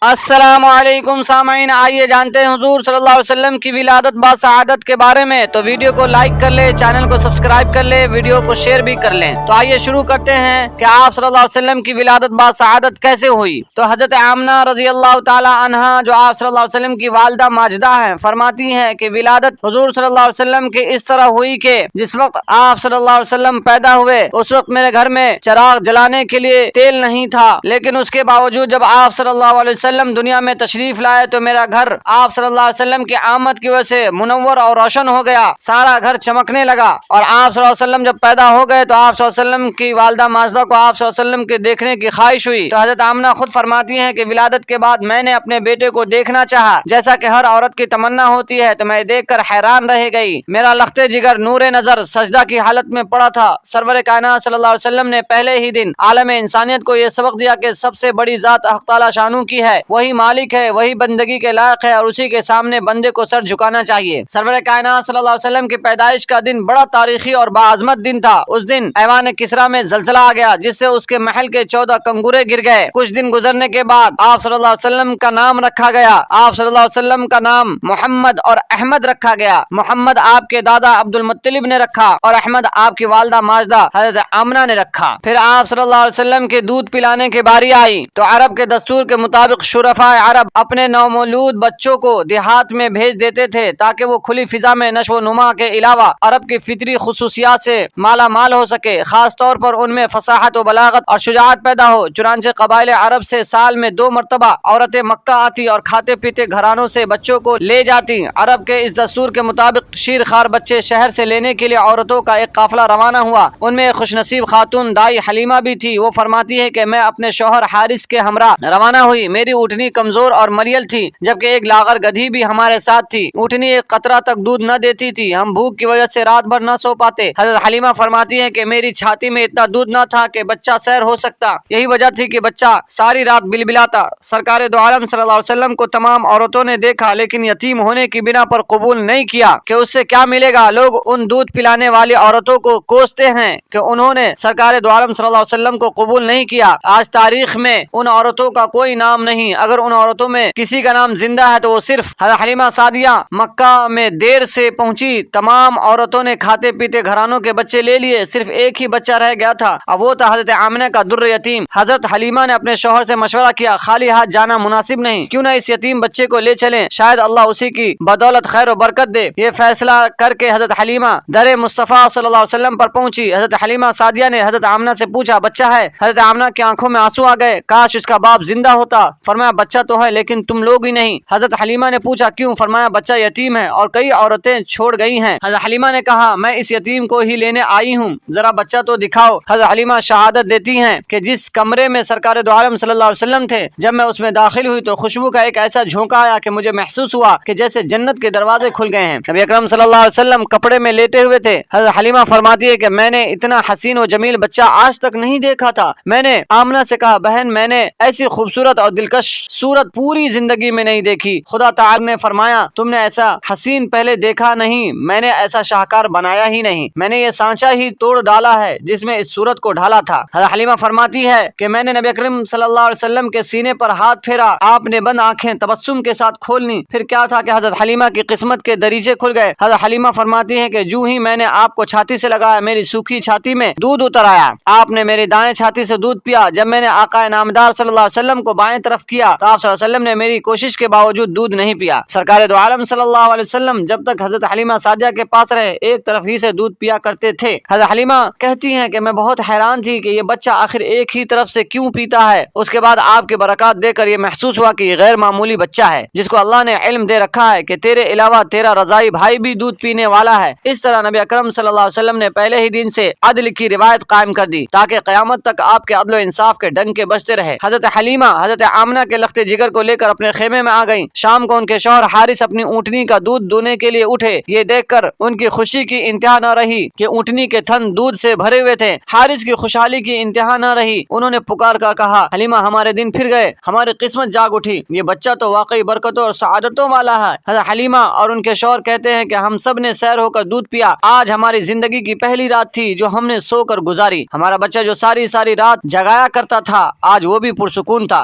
السلام علیکم سامعین، آئیے جانتے ہیں حضور صلی اللہ علیہ وسلم کی ولادت باسعادت کے بارے میں۔ تو ویڈیو کو لائک کر لیں، چینل کو سبسکرائب کر لیں، ویڈیو کو شیئر بھی کر لیں۔ تو آئیے شروع کرتے ہیں کہ آپ صلی اللہ علیہ وسلم کی ولادت باسعادت کیسے ہوئی۔ تو حضرت آمنہ رضی اللہ تعالی عنہا جو آپ صلی اللہ علیہ وسلم کی والدہ ماجدہ ہیں، فرماتی ہیں کہ ولادت حضور صلی اللہ علیہ وسلم کی اس طرح ہوئی کہ جس وقت آپ صلی اللہ علیہ وسلم پیدا ہوئے اس وقت میرے گھر میں چراغ جلانے کے لیے تیل نہیں تھا، لیکن اس کے باوجود جب آپ صلی اللہ علیہ وسلم دنیا میں تشریف لائے تو میرا گھر آپ صلی اللہ علیہ وسلم کی آمد کی وجہ سے منور اور روشن ہو گیا، سارا گھر چمکنے لگا۔ اور آپ صلی اللہ علیہ وسلم جب پیدا ہو گئے تو آپ صلی اللہ علیہ وسلم کی والدہ ماجدہ کو آپ صلی اللہ علیہ وسلم کے دیکھنے کی خواہش ہوئی۔ تو حضرت آمنہ خود فرماتی ہیں کہ ولادت کے بعد میں نے اپنے بیٹے کو دیکھنا چاہا، جیسا کہ ہر عورت کی تمنا ہوتی ہے، تو میں دیکھ کر حیران رہ گئی۔ میرا لخت جگر نور نظر سجدہ کی حالت میں پڑا تھا۔ سرور کائنات صلی اللہ علیہ وسلم نے پہلے ہی دن عالم انسانیت کو یہ سبق دیا کہ سب سے بڑی ذات حق تعالی شانو کی ہے، وہی مالک ہے، وہی بندگی کے لائق ہے، اور اسی کے سامنے بندے کو سر جھکانا چاہیے۔ سرور کائنات صلی اللہ علیہ وسلم کی پیدائش کا دن بڑا تاریخی اور باعظمت دن تھا۔ اس دن ایوان کسریٰ میں زلزلہ آ گیا جس سے اس کے محل کے 14 کنگورے گر گئے۔ کچھ دن گزرنے کے بعد آپ صلی اللہ علیہ وسلم کا نام رکھا گیا۔ آپ صلی اللہ علیہ وسلم کا نام محمد اور احمد رکھا گیا۔ محمد آپ کے دادا عبد المطلب نے رکھا اور احمد آپ کی والدہ ماجدہ حضرت آمنہ نے رکھا۔ پھر آپ صلی اللہ علیہ وسلم کے دودھ پلانے کی باری آئی تو عرب کے دستور کے مطابق شرفاء عرب اپنے نومولود بچوں کو دیہات میں بھیج دیتے تھے تاکہ وہ کھلی فضا میں نشو و نما کے علاوہ عرب کی فطری خصوصیات سے مالا مال ہو سکے، خاص طور پر ان میں فصاحت و بلاغت اور شجاعت پیدا ہو۔ چنانچہ قبائل عرب سے سال میں 2 مرتبہ عورتیں مکہ آتی اور کھاتے پیتے گھرانوں سے بچوں کو لے جاتی۔ عرب کے اس دستور کے مطابق شیر خوار بچے شہر سے لینے کے لیے عورتوں کا ایک قافلہ روانہ ہوا۔ ان میں ایک خوش نصیب خاتون دائی حلیمہ بھی تھی۔ وہ فرماتی ہے کہ میں اپنے شوہر حارث کے ہمراہ روانہ ہوئی۔ میری اونٹنی کمزور اور مریل تھی، جبکہ ایک لاغر گدھی بھی ہمارے ساتھ تھی۔ اونٹنی ایک قطرہ تک دودھ نہ دیتی تھی، ہم بھوک کی وجہ سے رات بھر نہ سو پاتے۔ حضرت حلیمہ فرماتی ہے کہ میری چھاتی میں اتنا دودھ نہ تھا کہ بچہ سیر ہو سکتا، یہی وجہ تھی کہ بچہ ساری رات بلبلاتا۔ سرکار دو عالم صلی اللہ علیہ وسلم کو تمام عورتوں نے دیکھا، لیکن یتیم ہونے کی بنا پر قبول نہیں کیا کہ اس سے کیا ملے گا۔ لوگ ان دودھ پلانے والی عورتوں کو کوستے ہیں کہ انہوں نے سرکار دو عالم صلی اللہ علیہ وسلم کو قبول نہیں کیا۔ آج تاریخ میں ان عورتوں کا کوئی نام نہیں۔ اگر ان عورتوں میں کسی کا نام زندہ ہے تو وہ صرف حضرت حلیمہ سعدیہ مکہ میں دیر سے پہنچی۔ تمام عورتوں نے کھاتے پیتے گھرانوں کے بچے لے لیے، صرف ایک ہی بچہ رہ گیا تھا، اب وہ تھا حضرت آمنہ کا در یتیم۔ حضرت حلیمہ نے اپنے شوہر سے مشورہ کیا، خالی ہاتھ جانا مناسب نہیں، کیوں نہ اس یتیم بچے کو لے چلیں، شاید اللہ اسی کی بدولت خیر و برکت دے۔ یہ فیصلہ کر کے حضرت حلیمہ در مصطفیٰ صلی اللہ علیہ وسلم پر پہنچی۔ حضرت حلیمہ سعدیہ نے حضرت آمنہ سے پوچھا، بچہ ہے؟ حضرت آمنہ کی آنکھوں میں آنسو آ گئے، کاش اس کا باپ زندہ ہوتا۔ فرمایا، بچہ تو ہے لیکن تم لوگ ہی نہیں۔ حضرت حلیمہ نے پوچھا، کیوں؟ فرمایا، بچہ یتیم ہے اور کئی عورتیں چھوڑ گئی ہیں۔ حضرت حلیمہ نے کہا، میں اس یتیم کو ہی لینے آئی ہوں، ذرا بچہ تو دکھاؤ۔ حضرت حلیمہ شہادت دیتی ہیں کہ جس کمرے میں سرکار دو عالم صلی اللہ علیہ وسلم تھے، جب میں اس میں داخل ہوئی تو خوشبو کا ایک ایسا جھونکا آیا کہ مجھے محسوس ہوا کہ جیسے جنت کے دروازے کھل گئے ہیں۔ نبی اکرم صلی اللہ علیہ وسلم کپڑے میں لیٹے ہوئے تھے۔ حضرت حلیمہ فرماتی ہے کہ میں نے اتنا حسین و جمیل بچہ آج تک نہیں دیکھا تھا۔ میں نے آمنہ سے کہا، بہن میں نے ایسی خوبصورت اور دلکش صورت پوری زندگی میں نہیں دیکھی۔ خدا تعالی نے فرمایا، تم نے ایسا حسین پہلے دیکھا نہیں، میں نے ایسا شاہکار بنایا ہی نہیں، میں نے یہ سانچہ ہی توڑ ڈالا ہے جس میں اس صورت کو ڈھالا تھا۔ حضرت حلیمہ فرماتی ہے کہ میں نے نبی اکرم صلی اللہ علیہ وسلم کے سینے پر ہاتھ پھیرا، آپ نے بند آنکھیں تبسم کے ساتھ کھول لی۔ پھر کیا تھا کہ حضرت حلیمہ کی قسمت کے دریچے کھل گئے۔ حضرت حلیمہ فرماتی ہیں کہ جو ہی میں نے آپ کو چھاتی سے لگایا، میری سوکھی چھاتی میں دودھ اتر آیا۔ آپ نے میری دائیں چھاتی سے دودھ پیا۔ جب میں نے آقا نامدار صلی اللہ علیہ وسلم کو بائیں طرف کیا تو آپ صلی اللہ علیہ وسلم نے میری کوشش کے باوجود دودھ نہیں پیا۔ سرکار دو عالم صلی اللہ علیہ وسلم جب تک حضرت حلیمہ سعدیہ کے پاس رہے ایک طرف ہی سے دودھ پیا کرتے تھے۔ حضرت حلیمہ کہتی ہیں کہ میں بہت حیران تھی کہ یہ بچہ آخر ایک ہی طرف سے کیوں پیتا ہے۔ اس کے بعد آپ کے برکات دے کر یہ محسوس ہوا کہ یہ غیر معمولی بچہ ہے جس کو اللہ نے علم دے رکھا ہے کہ تیرے علاوہ تیرا رضائی بھائی بھی دودھ پینے والا ہے۔ اس طرح نبی اکرم صلی اللہ علیہ وسلم نے پہلے ہی دن سے عدل کی روایت قائم کر دی تاکہ قیامت تک آپ کے عدل و انصاف کے ڈنکے بجتے رہے۔ حضرت حلیمہ حضرت آمنہ کے لخت جگر کو لے کر اپنے خیمے میں آ گئیں۔ شام کو ان کے شوہر حارث اپنی اونٹنی کا دودھ دونے کے لیے اٹھے۔ یہ دیکھ کر ان کی خوشی کی انتہا نہ رہی کہ اونٹنی کے تھن دودھ سے بھرے ہوئے تھے۔ حارث کی خوشحالی کی انتہا نہ رہی، انہوں نے پکار کر کہا، حلیمہ ہمارے دن پھر گئے، ہماری قسمت جاگ اٹھی، یہ بچہ تو واقعی برکتوں اور سعادتوں والا ہے۔ حضرت حلیمہ اور ان کے شوہر کہتے ہیں کہ ہم سب نے سیر ہو کر دودھ پیا۔ آج ہماری زندگی کی پہلی رات تھی جو ہم نے سو کر گزاری۔ ہمارا بچہ جو ساری رات جگایا کرتا تھا آج وہ بھی پرسکون تھا۔